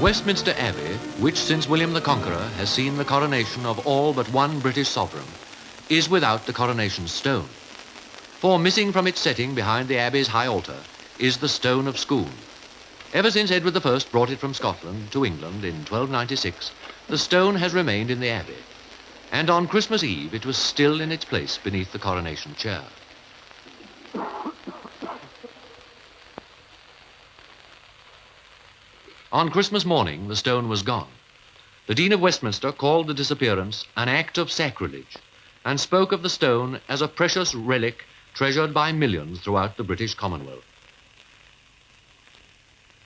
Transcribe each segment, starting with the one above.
Westminster Abbey, which since William the Conqueror has seen the coronation of all but one British sovereign, is without the coronation stone. For missing from its setting behind the Abbey's high altar is the stone of Scone. Ever since Edward I brought it from Scotland to England in 1296, the stone has remained in the Abbey, and on Christmas Eve it was still in its place beneath the coronation chair. On Christmas morning, the stone was gone. The Dean of Westminster called the disappearance an act of sacrilege and spoke of the stone as a precious relic treasured by millions throughout the British Commonwealth.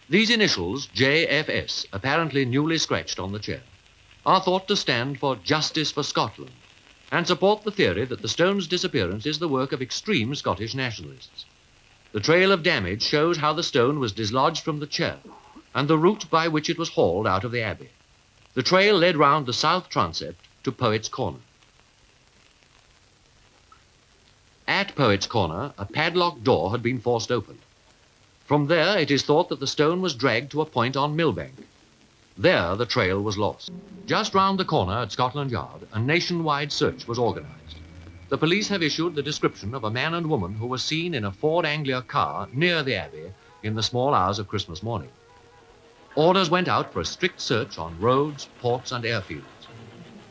These initials, JFS, apparently newly scratched on the chair, are thought to stand for Justice for Scotland and support the theory that the stone's disappearance is the work of extreme Scottish nationalists. The trail of damage shows how the stone was dislodged from the chair and the route by which it was hauled out of the Abbey. The trail led round the south transept to Poets' Corner. At Poets' Corner, a padlocked door had been forced open. From there, it is thought that the stone was dragged to a point on Millbank. There, the trail was lost. Just round the corner at Scotland Yard, a nationwide search was organised. The police have issued the description of a man and woman who were seen in a Ford Anglia car near the Abbey in the small hours of Christmas morning. Orders went out for a strict search on roads, ports and airfields.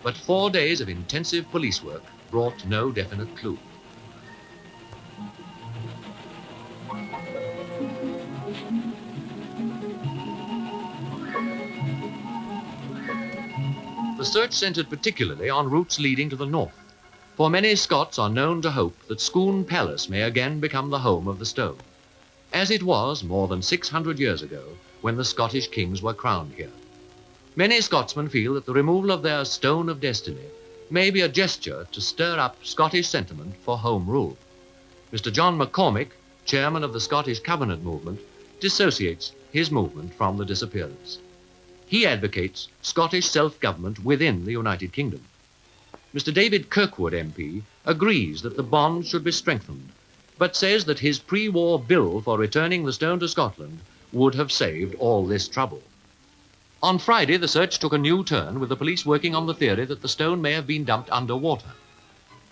But 4 days of intensive police work brought no definite clue. The search centred particularly on routes leading to the north, for many Scots are known to hope that Scone Palace may again become the home of the stone, as it was more than 600 years ago when the Scottish kings were crowned here. Many Scotsmen feel that the removal of their stone of destiny may be a gesture to stir up Scottish sentiment for home rule. Mr. John McCormick, chairman of the Scottish Covenant movement, dissociates his movement from the disappearance. He advocates Scottish self-government within the United Kingdom. Mr. David Kirkwood MP agrees that the bond should be strengthened, but says that his pre-war bill for returning the stone to Scotland would have saved all this trouble. On Friday, the search took a new turn, with the police working on the theory that the stone may have been dumped underwater.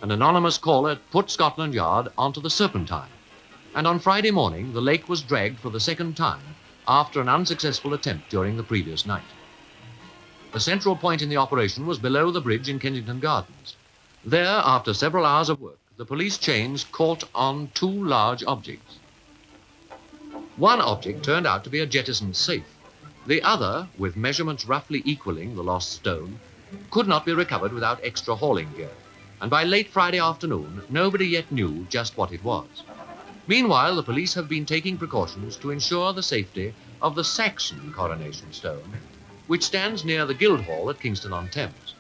An anonymous caller put Scotland Yard onto the Serpentine, and on Friday morning, the lake was dragged for the second time after an unsuccessful attempt during the previous night. The central point in the operation was below the bridge in Kensington Gardens. There, after several hours of work, the police chains caught on 2 large objects. One object turned out to be a jettisoned safe. The other, with measurements roughly equaling the lost stone, could not be recovered without extra hauling gear, and by late Friday afternoon, nobody yet knew just what it was. Meanwhile, the police have been taking precautions to ensure the safety of the Saxon coronation stone, which stands near the Guildhall at Kingston-on-Thames.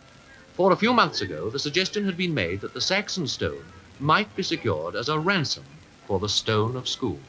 For a few months ago, the suggestion had been made that the Saxon stone might be secured as a ransom for the stone of Scone.